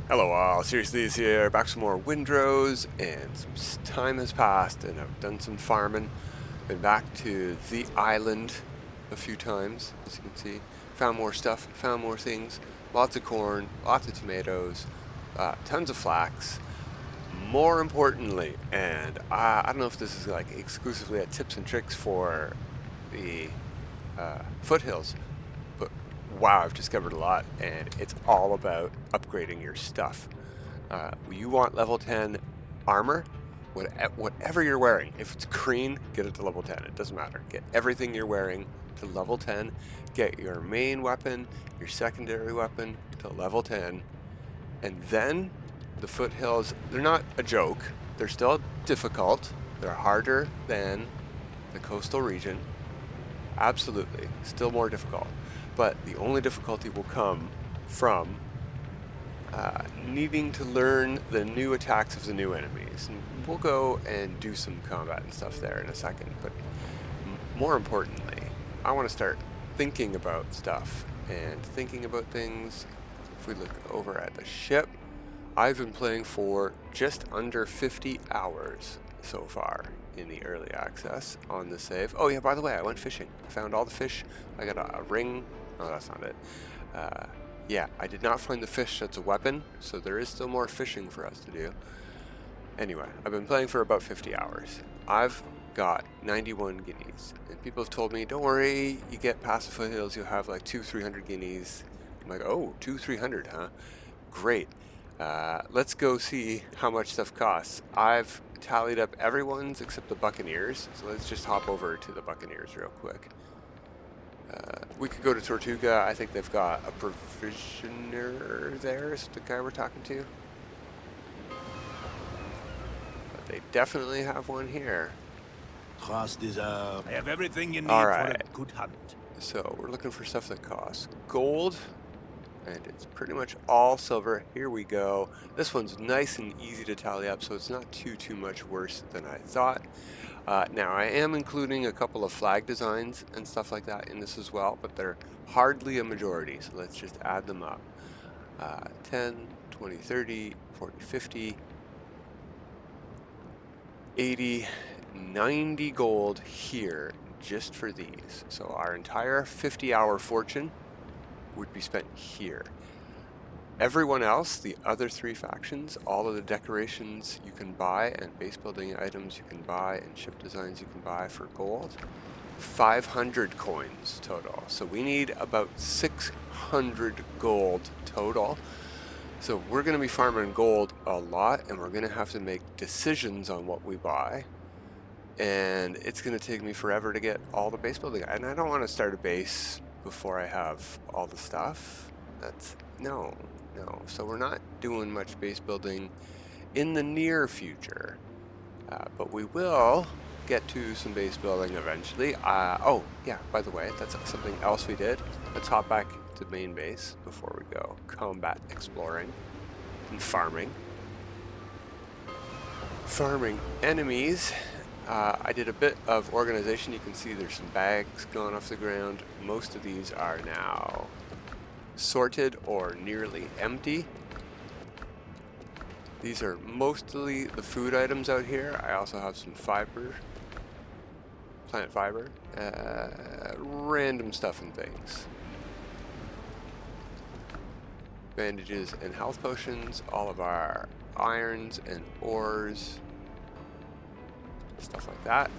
Hello all, Seriously is here, back some more Windrose, and some time has passed and I've done some farming. Been back to the island a few times, as you can see. Found more stuff, found more things. Lots of corn, lots of tomatoes, tons of flax. More importantly, and I don't know if this is like exclusively a tips and tricks for the Foothills, but wow, I've discovered a lot, and it's all about upgrading your stuff. You want level 10 armor, whatever you're wearing. If it's green, get it to level 10. It doesn't matter. Get everything you're wearing to level 10. Get your main weapon, your secondary weapon to level 10. And then the Foothills, they're not a joke. They're still difficult. They're harder than the coastal region. Absolutely. Still more difficult. But the only difficulty will come from needing to learn the new attacks of the new enemies. And we'll go and do some combat and stuff there in a second. But more importantly, I want to start thinking about stuff and thinking about things. If we look over at the ship, I've been playing for just under 50 hours so far in the early access on the save. Oh yeah, by the way, I went fishing. I found all the fish. I got a ring. Oh, that's not it. Yeah, I did not find the fish that's a weapon, so there is still more fishing for us to do. Anyway, I've been playing for about 50 hours. I've got 91 guineas, and people have told me, don't worry, you get past the Foothills, you'll have like 200-300 guineas. I'm like, oh, 200-300, huh? Great. Let's go see how much stuff costs. I've tallied up everyone's except the Buccaneers, so let's just hop over to the Buccaneers real quick. We could go to Tortuga. I think they've got a provisioner there, is the guy we're talking to. But they definitely have one here. I have everything you need All for right. a good hunt. So we're looking for stuff that costs gold, and it's pretty much all silver. Here we go. This one's nice and easy to tally up, so it's not too much worse than I thought. Now, I am including a couple of flag designs and stuff like that in this as well, but they're hardly a majority, so let's just add them up. 10, 20, 30, 40, 50, 80, 90 gold here just for these. So our entire 50-hour fortune would be spent here. Everyone else, the other three factions, all of the decorations you can buy and base building items you can buy and ship designs you can buy for gold, 500 coins total. So we need about 600 gold total. So we're going to be farming gold a lot, and we're going to have to make decisions on what we buy. And it's going to take me forever to get all the base building. And I don't want to start a base before I have all the stuff. No. So we're not doing much base building in the near future. But we will get to some base building eventually. Oh, yeah, by the way, that's something else we did. Let's hop back to main base before we go combat exploring and farming. Farming enemies. I did a bit of organization. You can see there's some bags going off the ground. Most of these are now sorted or nearly empty. These are mostly the food items out here. I also have some fiber, plant fiber, random stuff and things. Bandages and health potions, all of our irons and ores, stuff like that.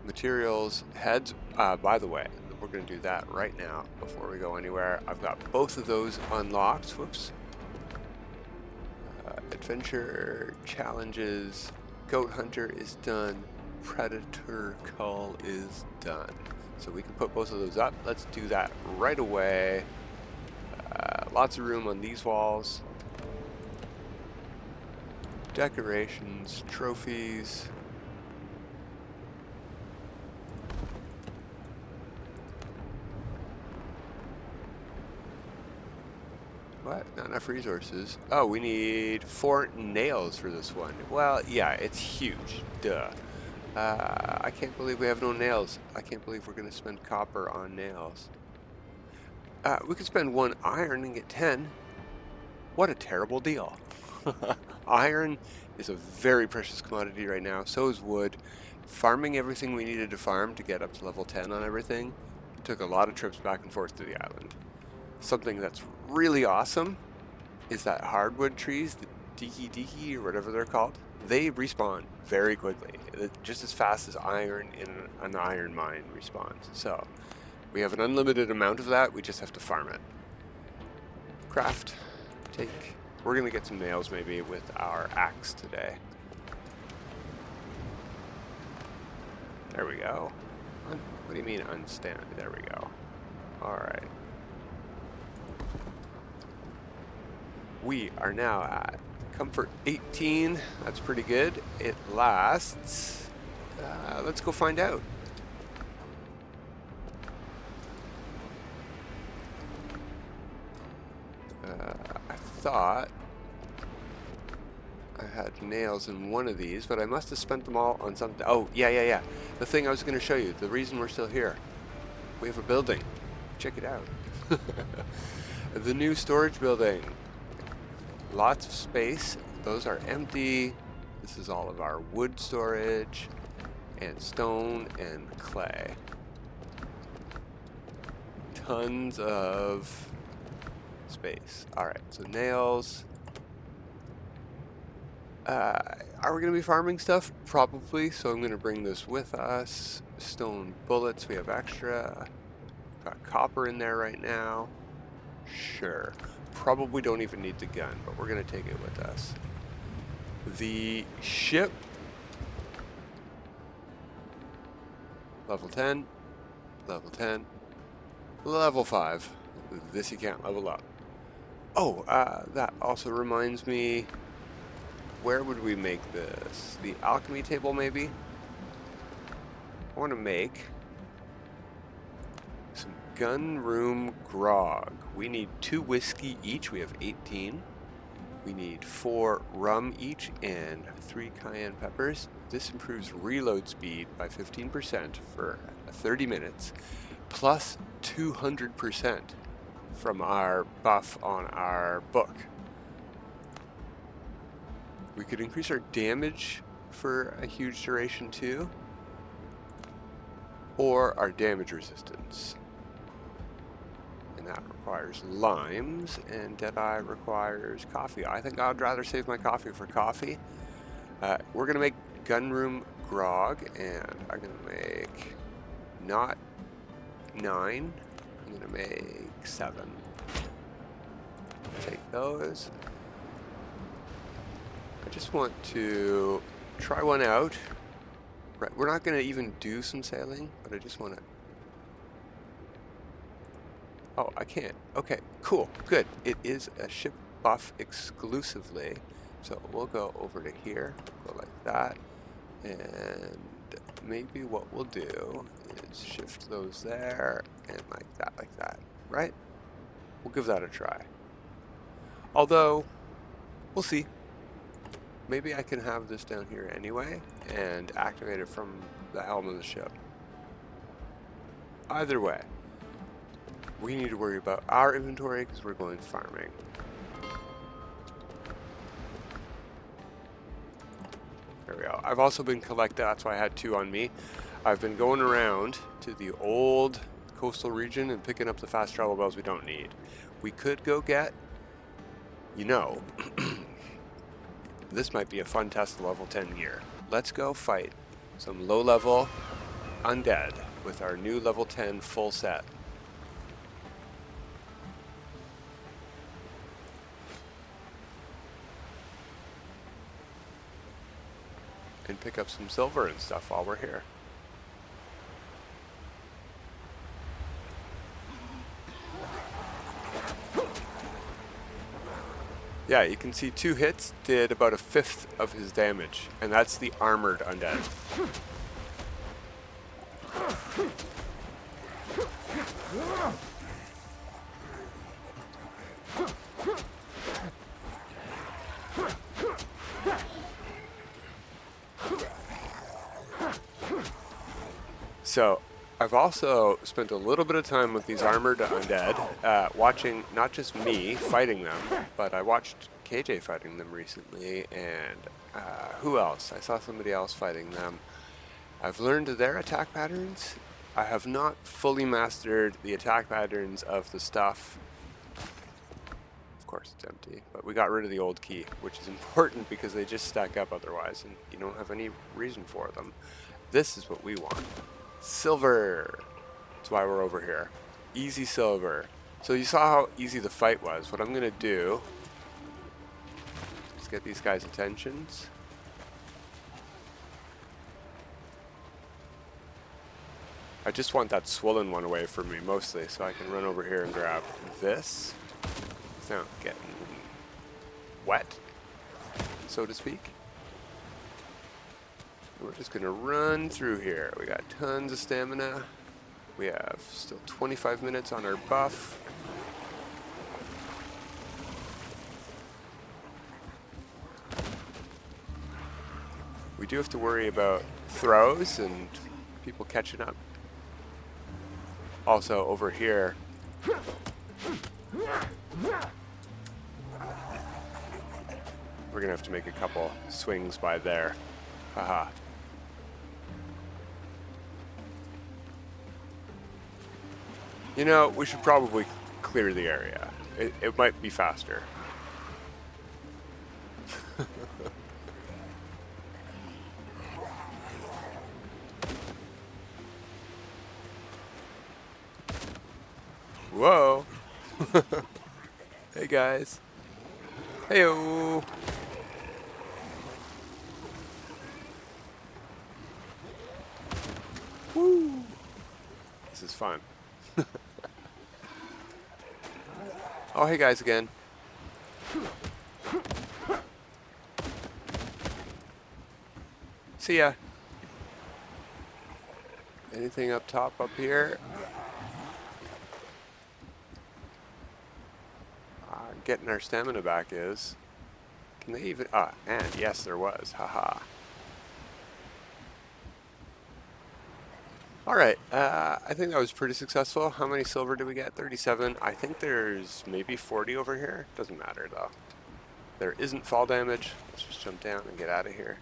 Materials, heads, by the way, we're going to do that right now before we go anywhere. I've got both of those unlocked. Whoops. Adventure, challenges, goat hunter is done, predator cull is done. So we can put both of those up. Let's do that right away. Lots of room on these walls. Decorations, trophies. What? Not enough resources. Oh, we need 4 nails for this one. Well, yeah, it's huge. Duh. I can't believe we have no nails. I can't believe we're going to spend copper on nails. We could spend 1 iron and get 10. What a terrible deal. Iron is a very precious commodity right now. So is wood. Farming everything we needed to farm to get up to level 10 on everything took a lot of trips back and forth to the island. Something that's really awesome is that hardwood trees, the Divi-Divi or whatever they're called, they respawn very quickly, just as fast as iron in an iron mine respawns. So we have an unlimited amount of that, we just have to farm it. Craft, take. We're gonna get some nails maybe with our axe today. There we go. What do you mean unstand? There we go. Alright. We are now at comfort 18. That's pretty good. It lasts. Let's go find out. I thought I had nails in one of these, but I must have spent them all on something. Oh, yeah. The thing I was going to show you. The reason we're still here. We have a building. Check it out. The new storage building. Lots of space. Those are empty. This is all of our wood storage and stone and clay. Tons of space. Alright, so nails. Are we going to be farming stuff? Probably, so I'm going to bring this with us. Stone bullets, we have extra. Got copper in there right now. Sure. Probably don't even need the gun, but we're going to take it with us. The ship. Level 10. Level 10. Level 5. This you can't level up. Oh, that also reminds me. Where would we make this? The alchemy table, maybe? I want to make some gun room grog. We need 2 whiskey each. We have 18. We need 4 rum each and 3 cayenne peppers. This improves reload speed by 15% for 30 minutes, plus 200% from our buff on our book. We could increase our damage for a huge duration too, or our damage resistance. And that requires limes, and Deadeye requires coffee. I think I'd rather save my coffee for coffee. We're going to make gunroom grog, and I'm going to make not 9, I'm going to make 7. Take those. I just want to try one out. Right, we're not going to even do some sailing, but I just want to... Oh, I can't. Okay, cool, good. It is a ship buff exclusively. So we'll go over to here, go like that. And maybe what we'll do is shift those there and like that, right? We'll give that a try. Although, we'll see. Maybe I can have this down here anyway and activate it from the helm of the ship. Either way, we need to worry about our inventory because we're going farming. There we go. I've also been collecting, that's why I had 2 on me. I've been going around to the old coastal region and picking up the fast travel bells we don't need. We could go get, you know, this might be a fun test of level 10 gear. Let's go fight some low-level undead with our new level 10 full set. And pick up some silver and stuff while we're here. Yeah, you can see 2 hits did about 1/5 of his damage, and that's the armored undead. So, I've also spent a little bit of time with these armored undead, watching not just me fighting them, but I watched KJ fighting them recently, and who else? I saw somebody else fighting them. I've learned their attack patterns. I have not fully mastered the attack patterns of the stuff. Of course it's empty, but we got rid of the old key, which is important because they just stack up otherwise, and you don't have any reason for them. This is what we want. Silver. That's why we're over here. Easy silver. So you saw how easy the fight was. What I'm going to do is get these guys' attentions. I just want that swollen one away from me mostly, so I can run over here and grab this. It's not getting wet, so to speak. We're just going to run through here. We got tons of stamina. We have still 25 minutes on our buff. We do have to worry about throws and people catching up. Also over here, we're gonna have to make a couple swings by there. Haha. You know, we should probably clear the area. It might be faster. Whoa. Hey guys. Heyo. Woo. This is fun. Oh, hey guys again. See ya. Anything up top up here? Getting our stamina back is. Can they even? Ah, and yes, there was. Haha. Alright, I think that was pretty successful. How many silver did we get? 37. I think there's maybe 40 over here. Doesn't matter though. There isn't fall damage. Let's just jump down and get out of here.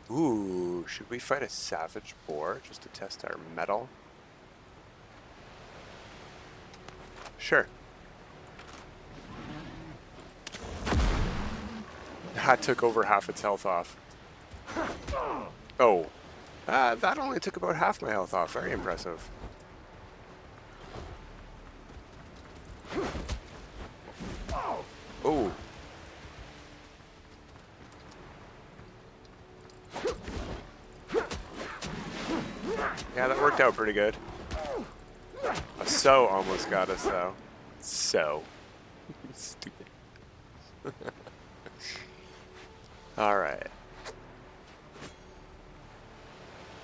Ooh, should we fight a savage boar just to test our metal? Sure. That took over half its health off. Oh. That only took about half my health off. Very impressive. Oh. Yeah, that worked out pretty good. A so almost got us though. So. Stupid. Alright.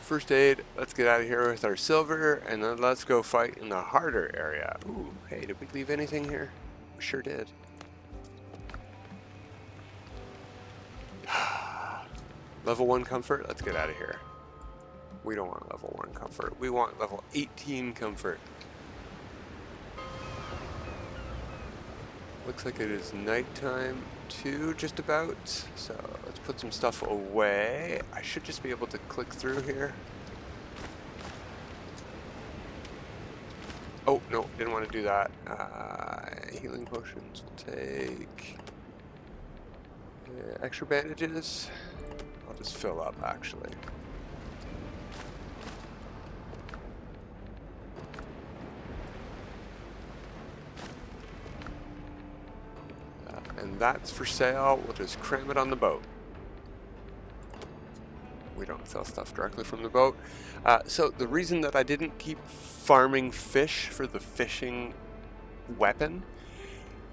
First aid, let's get out of here with our silver, and then let's go fight in the harder area. Ooh, hey, did we leave anything here? We sure did. Level 1 comfort, let's get out of here. We don't want level 1 comfort. We want level 18 comfort. Looks like it is nighttime too, just about. So let's put some stuff away. I should just be able to click through here. Oh, no, didn't want to do that. Healing potions will take. Extra bandages. I'll just fill up, actually. And that's for sale. We'll just cram it on the boat. We don't sell stuff directly from the boat. So the reason that I didn't keep farming fish for the fishing weapon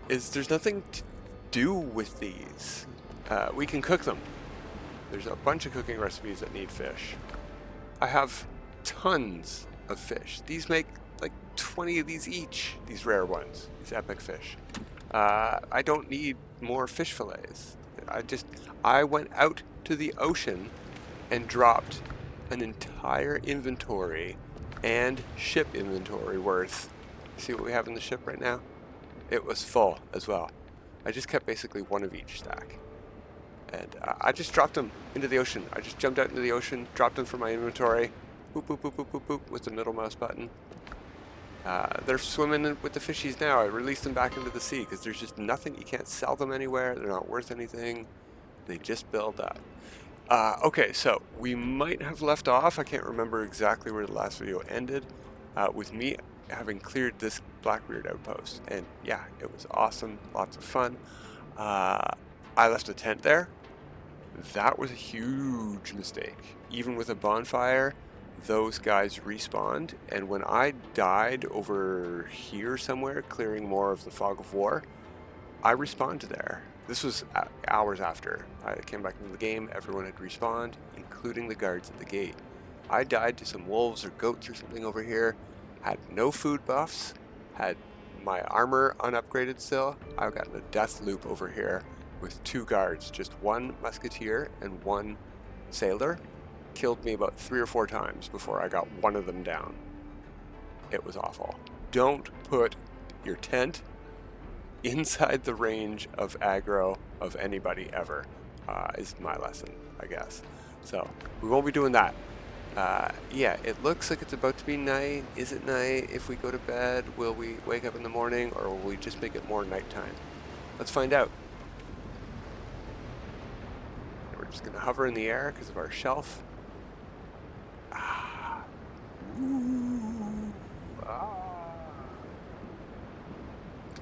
is there's nothing to do with these. We can cook them. There's a bunch of cooking recipes that need fish. I have tons of fish. These make like 20 of these each, these rare ones, these epic fish. I don't need more fish fillets. I went out to the ocean and dropped an entire inventory and ship inventory worth. See what we have in the ship right now? It was full as well. I just kept basically one of each stack. And I just dropped them into the ocean. I just jumped out into the ocean, dropped them from my inventory. Boop, boop, boop, boop, boop, boop, with the middle mouse button. They're swimming with the fishies now. I released them back into the sea because there's just nothing. You can't sell them anywhere. They're not worth anything. They just build up. Okay, so we might have left off. I can't remember exactly where the last video ended. With me having cleared this Blackbeard outpost. And yeah, it was awesome. Lots of fun. I left a tent there. That was a huge mistake. Even with a bonfire, those guys respawned, and when I died over here somewhere, clearing more of the fog of war, I respawned there. This was hours after I came back into the game. Everyone had respawned, including the guards at the gate. I died to some wolves or goats or something over here, had no food buffs, had my armor unupgraded still. I got in a death loop over here with 2 guards, just 1 musketeer and 1 sailor. Killed me about 3 or 4 times before I got one of them down. It was awful. Don't put your tent inside the range of aggro of anybody ever, is my lesson, I guess. So we won't be doing that. Yeah, it looks like it's about to be night. Is it night? If we go to bed, will we wake up in the morning, or will we just make it more nighttime? Let's find out. We're just going to hover in the air because of our shelf.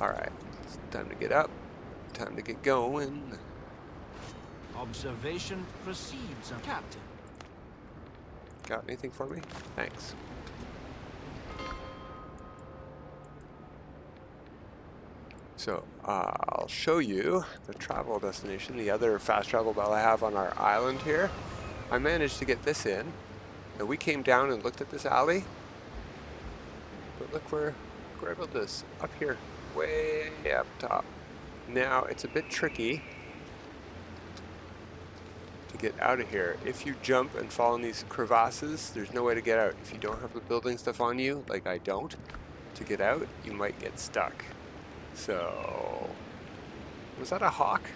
Alright, it's time to get up, time to get going. Observation proceeds, Captain. Got anything for me? Thanks. So, I'll show you the travel destination, the other fast travel bell I have on our island here. I managed to get this in. Now, we came down and looked at this alley, but look where I built this, up here, way up top. Now, it's a bit tricky to get out of here. If you jump and fall in these crevasses, there's no way to get out. If you don't have the building stuff on you, like I don't, to get out, you might get stuck. So, was that a hawk?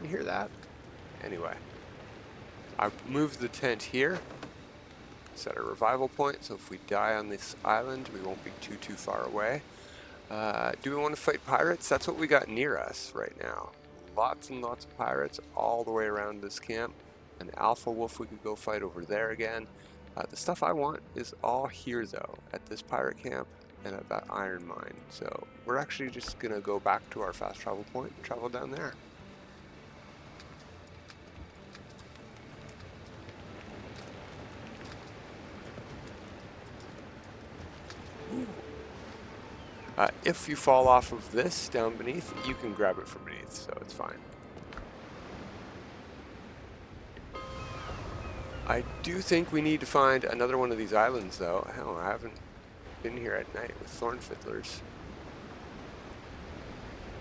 You hear that? Anyway, I moved the tent here, set a revival point, so if we die on this island, we won't be too far away. Do we want to fight pirates? That's what we got near us right now. Lots and lots of pirates all the way around this camp. An alpha wolf we could go fight over there again. The stuff I want is all here though, at this pirate camp and at that iron mine. So we're actually just gonna go back to our fast travel point and travel down there. If you fall off of this down beneath, you can grab it from beneath, so it's fine. I do think we need to find another one of these islands, though. Hell, I haven't been here at night with thorn fiddlers.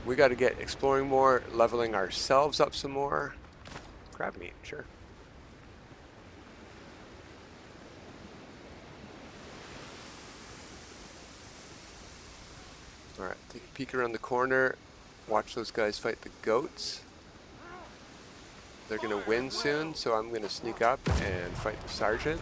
We got to get exploring more, leveling ourselves up some more. Crab meat, sure. Alright, take a peek around the corner. Watch those guys fight the goats. They're going to win soon, so I'm going to sneak up and fight the sergeant.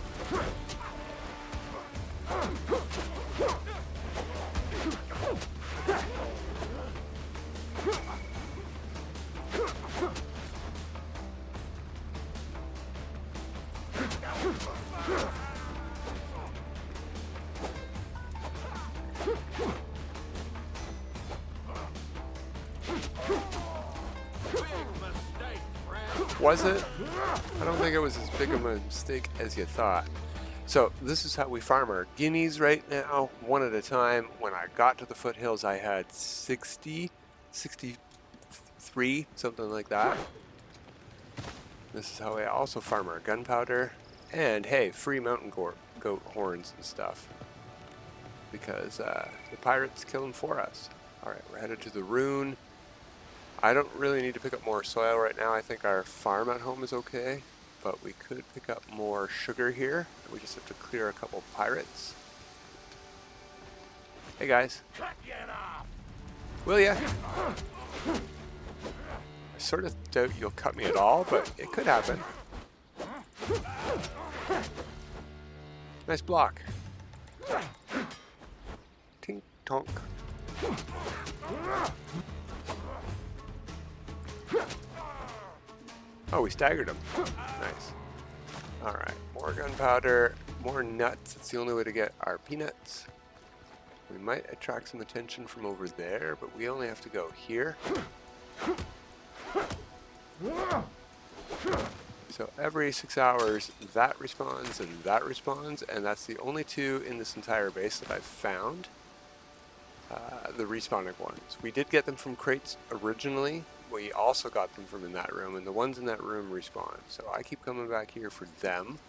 Was it? I don't think it was as big of a mistake as you thought. So this is how we farm our guineas right now, one at a time. When I got to the foothills, I had 60, 63, something like that. This is how I also farm our gunpowder. And hey, free mountain goat horns and stuff. Because the pirates kill them for us. Alright, we're headed to the rune. I don't really need to pick up more soil right now. I think our farm at home is okay. but we could pick up more sugar here. We just have to clear a couple pirates. Hey guys. Will ya? I sort of doubt you'll cut me at all, but it could happen. Nice block. Tink tonk. Oh, we staggered him. Nice. Alright, more gunpowder, more nuts. It's the only way to get our peanuts. We might attract some attention from over there, but we only have to go here. So every 6 hours, that respawns and that respawns, and that's the only two in this entire base that I've found. The respawning ones. We did get them from crates originally. We also got them from in that room, and the ones in that room respawn. So I keep coming back here for them.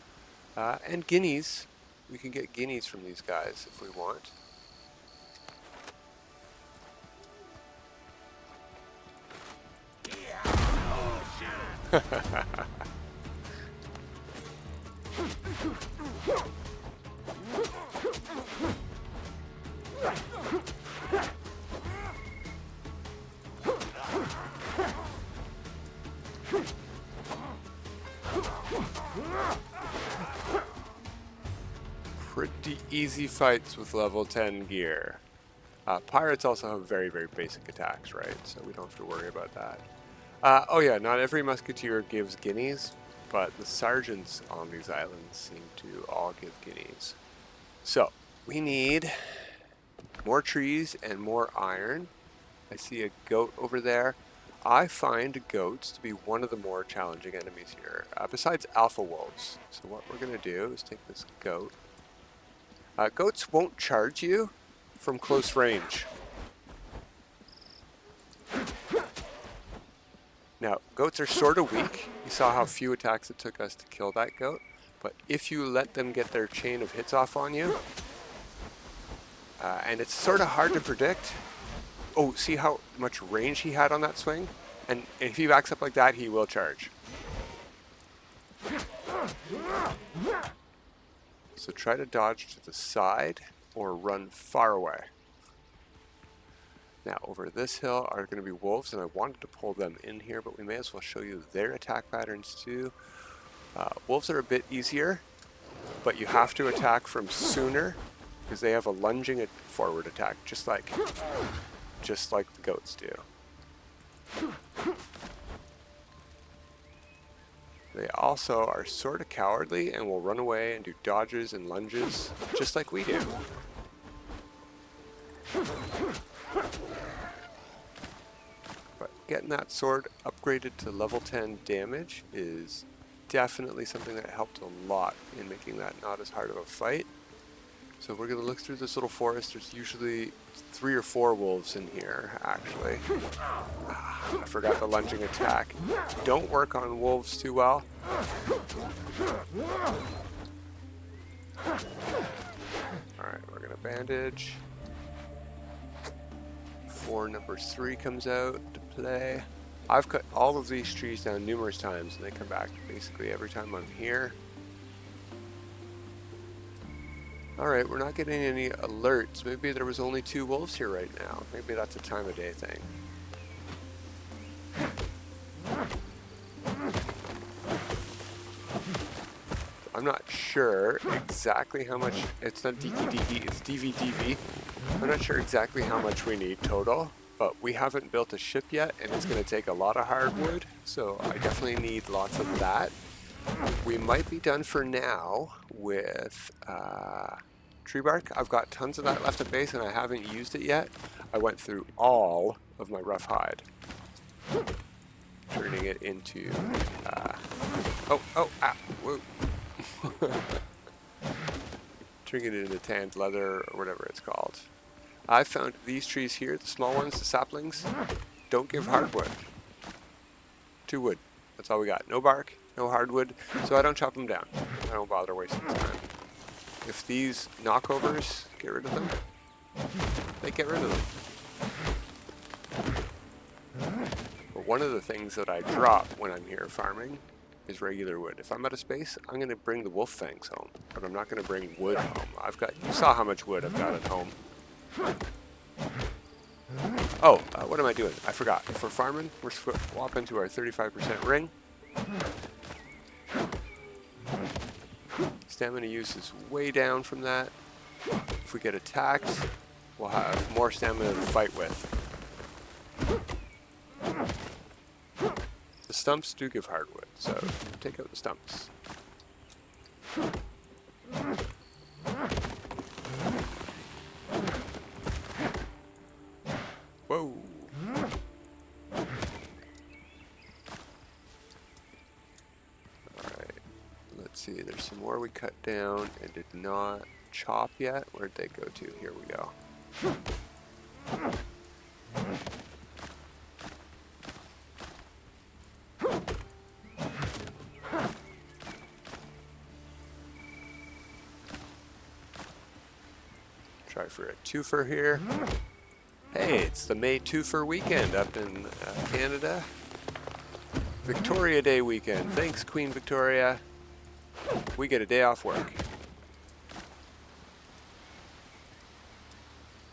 And guineas. We can get guineas from these guys if we want. Pretty easy fights with level 10 gear. Pirates also have very, very basic attacks, right? So we don't have to worry about that. Oh yeah, not every musketeer gives guineas, but the sergeants on these islands seem to all give guineas. So, we need more trees and more iron. I see a goat over there. I find goats to be one of the more challenging enemies here, besides alpha wolves. So what we're going to do is take this goat. Goats won't charge you from close range. Now, goats are sort of weak. You saw how few attacks it took us to kill that goat. But if you let them get their chain of hits off on you, and it's sort of hard to predict. Oh, see how much range he had on that swing? And if he backs up like that, he will charge. So try to dodge to the side or run far away. Now over this hill are going to be wolves, and I wanted to pull them in here, but we may as well show you their attack patterns too. Wolves are a bit easier, but you have to attack from sooner because they have a lunging forward attack, just like the goats do. They also are sort of cowardly and will run away and do dodges and lunges, just like we do. But getting that sword upgraded to level 10 damage is definitely something that helped a lot in making that not as hard of a fight. So we're going to look through this little forest. There's usually 3 or 4 wolves in here, actually. I forgot the lunging attack. Don't work on wolves too well. Alright, we're going to bandage. Before number 3 comes out to play. I've cut all of these trees down numerous times, and they come back basically every time I'm here. Alright, we're not getting any alerts. Maybe there was only 2 wolves here right now. Maybe that's a time of day thing. I'm not sure exactly how much, it's not Divi-Divi, it's Divi-Divi. I'm not sure exactly how much we need total, but we haven't built a ship yet, and it's going to take a lot of hardwood, so I definitely need lots of that. We might be done for now with tree bark. I've got tons of that left at base and I haven't used it yet. I went through all of my rough hide, turning it into whoa. Turning it into tanned leather or whatever it's called. I found these trees here, the small ones, the saplings, don't give hardwood. 2 wood. That's all we got. No bark, no hardwood, so I don't chop them down. I don't bother wasting time. If these knockovers get rid of them, they get rid of them. But one of the things that I drop when I'm here farming is regular wood. If I'm out of space, I'm going to bring the wolf fangs home, but I'm not going to bring wood home. You saw how much wood I've got at home. Oh, what am I doing? I forgot. If we're farming, we're swapping to our 35% ring. Stamina use is way down from that. If we get attacked, we'll have more stamina to fight with. The stumps do give hardwood, so take out the stumps. Whoa! Alright, let's see, there's some more we cut down and did not chop yet. Where'd they go to? Here we go. Try for a twofer here. Hey, it's the May twofer weekend up in Canada. Victoria Day weekend. Thanks, Queen Victoria. We get a day off work.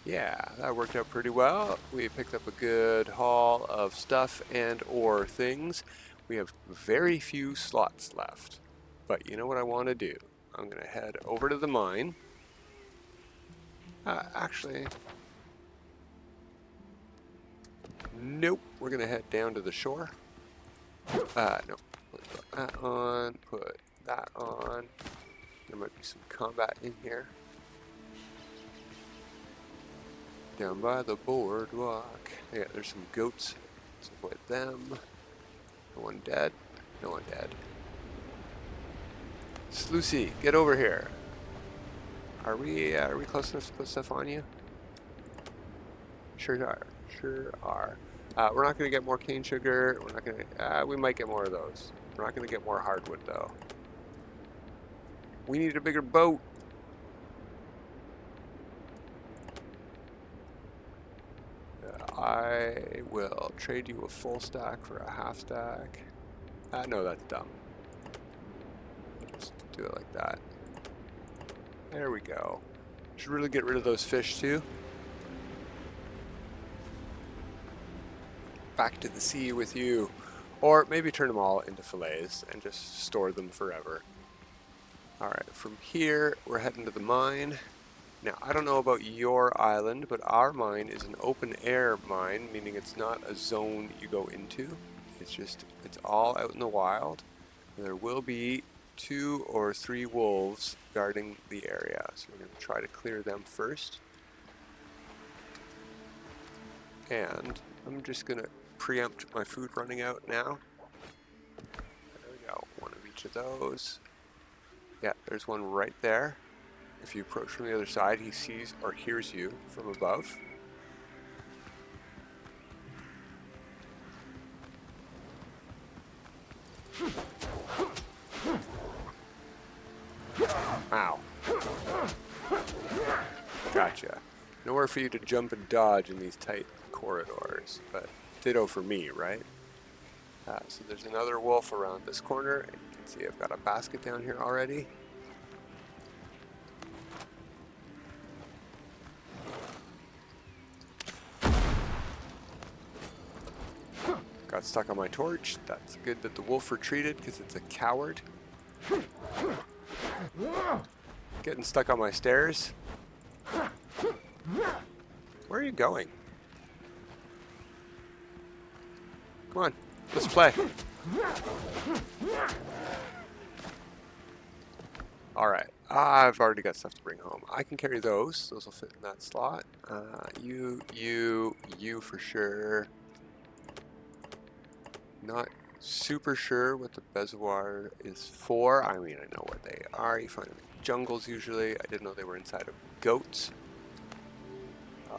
Yeah, that worked out pretty well. We picked up a good haul of stuff and or things. We have very few slots left. But you know what I want to do? I'm going to head over to the mine. Actually, nope. We're going to head down to the shore. No. Put that on. Put that on. There might be some combat in here. Down by the boardwalk. Yeah, there's some goats. Let's avoid them. No one dead. No one dead. Sluicy, get over here. Are we close enough to put stuff on you? Sure are. Sure are. We're not going to get more cane sugar. We're not going to. We might get more of those. We're not going to get more hardwood though. We need a bigger boat. I will trade you a full stack for a half stack. No, that's dumb. Just do it like that. There we go. Should really get rid of those fish too. Back to the sea with you. Or maybe turn them all into fillets and just store them forever. Alright, from here we're heading to the mine. Now, I don't know about your island, but our mine is an open air mine, meaning it's not a zone you go into. It's all out in the wild. And there will be 2 or 3 wolves guarding the area, so we're going to try to clear them first. And I'm just going to preempt my food running out now. There we go, one of each of those. Yeah, there's one right there. If you approach from the other side, he sees or hears you from above. Ow. Gotcha. Nowhere for you to jump and dodge in these tight corridors, but ditto for me, right? So there's another wolf around this corner, and you can see I've got a basket down here already. Got stuck on my torch. That's good that the wolf retreated because it's a coward. Getting stuck on my stairs. Where are you going? Come on, let's play. Alright, I've already got stuff to bring home. I can carry those. Those will fit in that slot. You for sure. Not super sure what the bezoar is for. I mean, I know what they are. You find them in jungles usually. I didn't know they were inside of goats.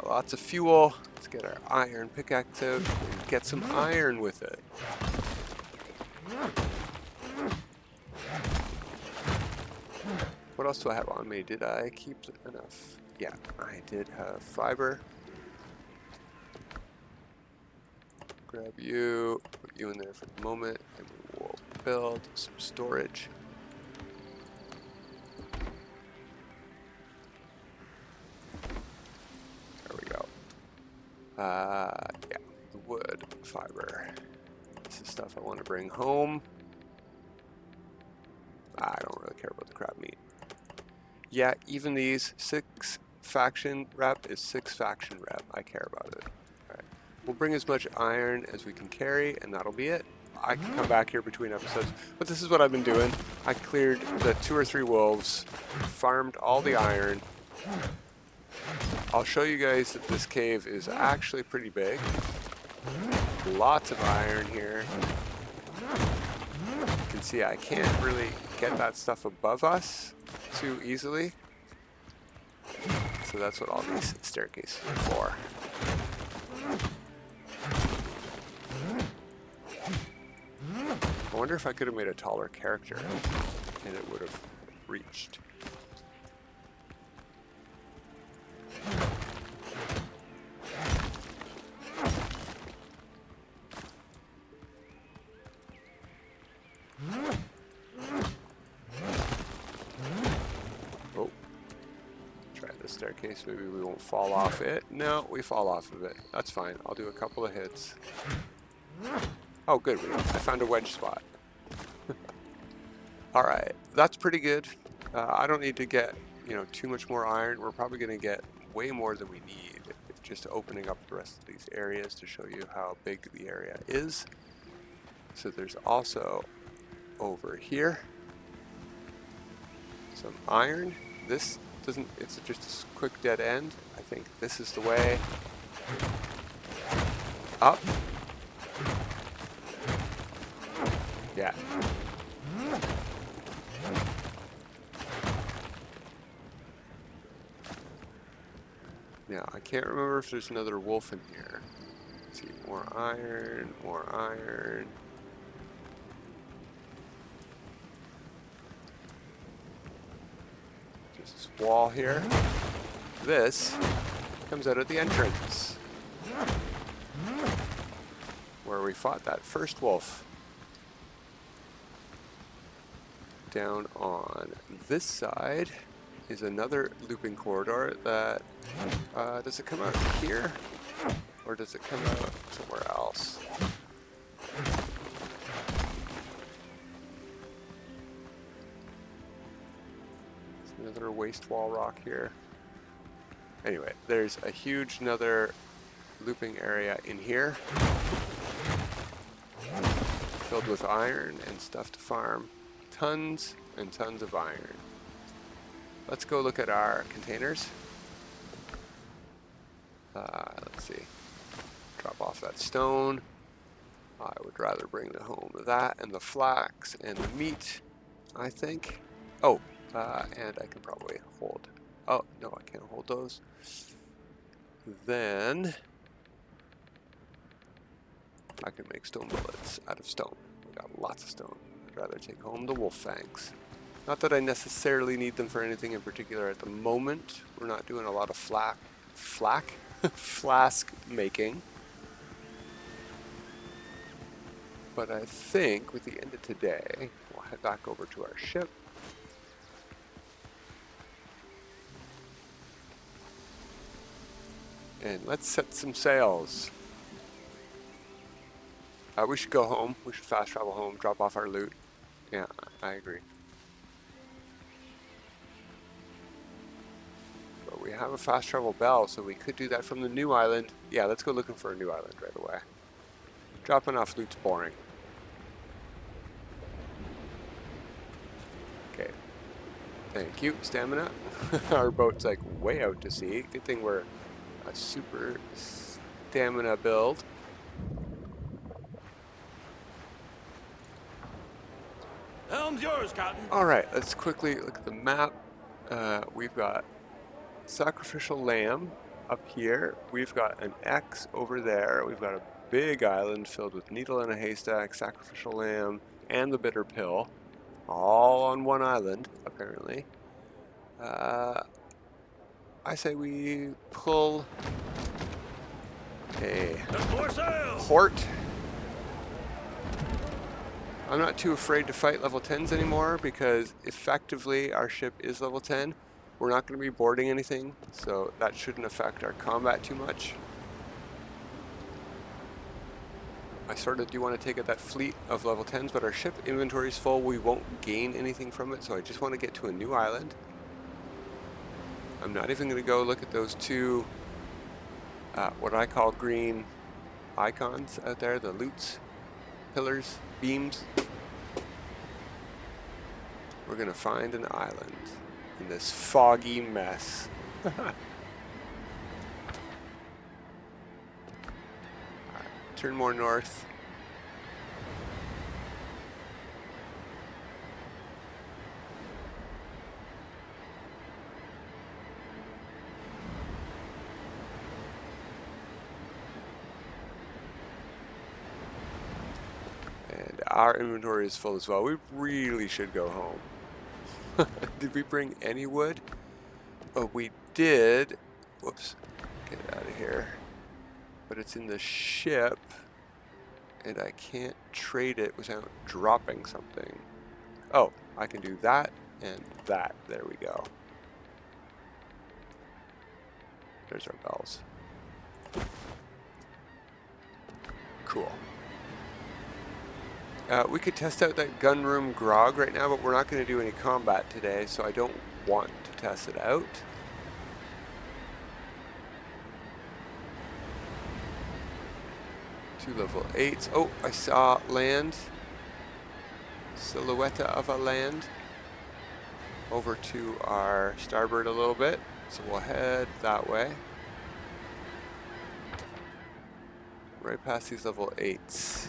Lots of fuel. Let's get our iron pickaxe out and get some iron with it. What else do I have on me? Did I keep enough? Yeah, I did have fiber. Grab you, put you in there for the moment, and we will build some storage. There we go. Yeah, wood, fiber. This is stuff I want to bring home. I don't really care about the crab meat. Yeah, even these 6 faction rep is 6 faction rep. I care about it. Alright. We'll bring as much iron as we can carry, and that'll be it. I can come back here between episodes, but this is what I've been doing. I cleared the 2 or 3 wolves, farmed all the iron. I'll show you guys that this cave is actually pretty big. Lots of iron here. You can see I can't really get that stuff above us too easily. So that's what all these staircases are for. I wonder if I could have made a taller character and it would have reached. Oh, try this staircase. Maybe we won't fall off it. No, we fall off of it. That's fine. I'll do a couple of hits. Oh, good. I found a wedge spot. All right, that's pretty good. I don't need to get, too much more iron. We're probably going to get way more than we need. Just opening up the rest of these areas to show you how big the area is. So there's also over here some iron. This doesn't, it's just a quick dead end. I think this is the way up. Yeah. Now, I can't remember if there's another wolf in here. Let's see, more iron, more iron. There's this wall here. This comes out of the entrance, where we fought that first wolf. Down on this side is another looping corridor that, does it come out here? Or does it come out somewhere else? There's another waste wall rock here. Anyway, there's a huge another looping area in here, filled with iron and stuff to farm. Tons and tons of iron. Let's go look at our containers. Let's see. Drop off that stone. I would rather bring the home that and the flax and the meat, I think. Oh, and I can probably hold. Oh, no, I can't hold those. Then I can make stone bullets out of stone. We got lots of stone. I'd rather take home the wolf fangs. Not that I necessarily need them for anything in particular at the moment. We're not doing a lot of flask making. But I think with the end of today, we'll head back over to our ship. And let's set some sails. We should go home. We should fast travel home, drop off our loot. Yeah, I agree. But we have a fast travel bell, so we could do that from the new island. Yeah, let's go looking for a new island right away. Dropping off loot's boring. Okay. Thank you, stamina. Our boat's like way out to sea. Good thing we're a super stamina build. Helm's yours, Captain. All right, let's quickly look at the map. We've got sacrificial lamb up here. We've got an X over there. We've got a big island filled with needle in a haystack, sacrificial lamb, and the bitter pill, all on one island, apparently. I say we pull a port I'm not too afraid to fight level 10s anymore because effectively our ship is level 10. We're not going to be boarding anything, so that shouldn't affect our combat too much. I sort of do want to take out that fleet of level 10s, but our ship inventory is full. We won't gain anything from it, so I just want to get to a new island. I'm not even going to go look at those two, what I call green icons out there, the loots, pillars, beams. We're going to find an island in this foggy mess. Turn more north. And our inventory is full as well. We really should go home. Did we bring any wood? Oh, we did. Whoops. Get out of here. But it's in the ship, and I can't trade it without dropping something. Oh, I can do that and that. There we go. There's our bells. Cool. We could test out that gunroom grog right now, but we're not going to do any combat today, so I don't want to test it out. Two level 8s. Oh, I saw land. Silhouette of a land. Over to our starboard a little bit. So we'll head that way. Right past these level 8s.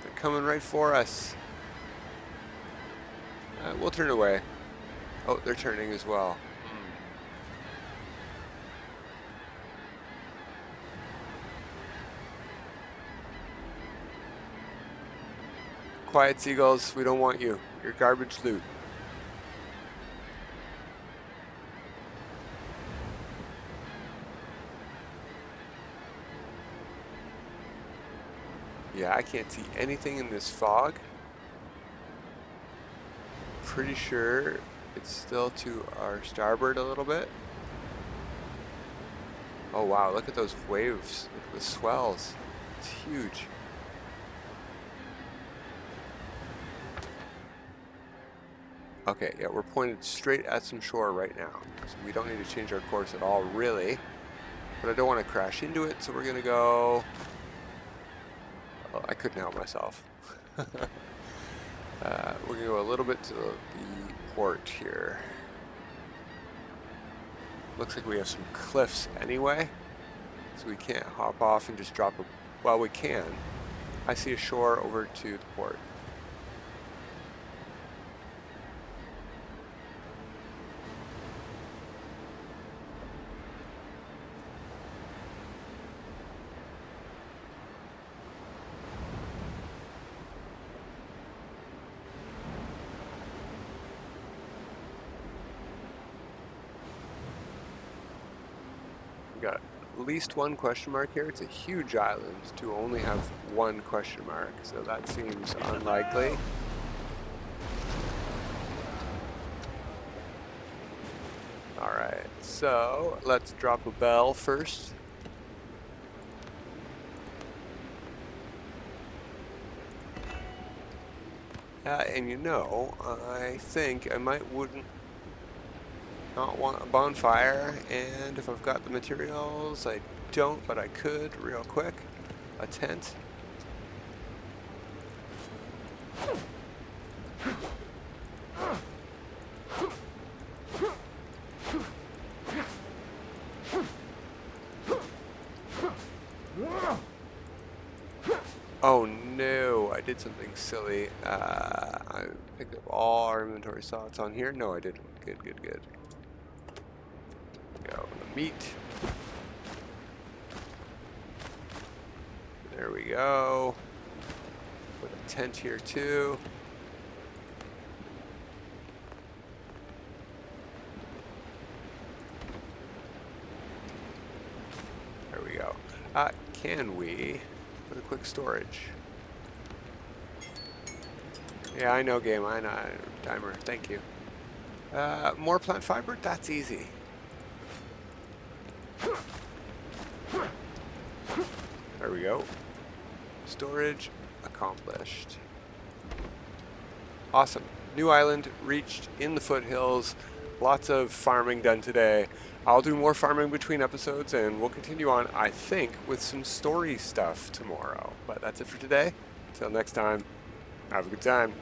They're coming right for us. We'll turn away. Oh, they're turning as well. Quiet, seagulls. We don't want you. You're garbage loot. Yeah, I can't see anything in this fog. Pretty sure it's still to our starboard a little bit. Oh wow, look at those waves. Look at the swells. It's huge. Okay, yeah, we're pointed straight at some shore right now. So we don't need to change our course at all, really. But I don't want to crash into it, so we're going to go... Oh, I couldn't help myself. We're going to go a little bit to the port here. Looks like we have some cliffs anyway, so we can't hop off and just drop a... Well, we can. I see a shore over to the port. Got at least one question mark here. It's a huge island to only have one question mark, so that seems unlikely. Alright, so let's drop a bell first. And you know, I think I wouldn't not want a bonfire, and if I've got the materials, I don't, but I could real quick. A tent. Oh no, I did something silly. I picked up all our inventory slots on here. No, I didn't. Good, good, good. Go the meat. There we go. Put a tent here too. Can we put a quick storage? Yeah, I know game. I know. Timer. Thank you. More plant fiber? That's easy. There we go. Storage accomplished. Awesome. New island reached in the foothills. Lots of farming done today. I'll do more farming between episodes, and we'll continue on, I think, with some story stuff tomorrow. But that's it for today. Until next time, have a good time.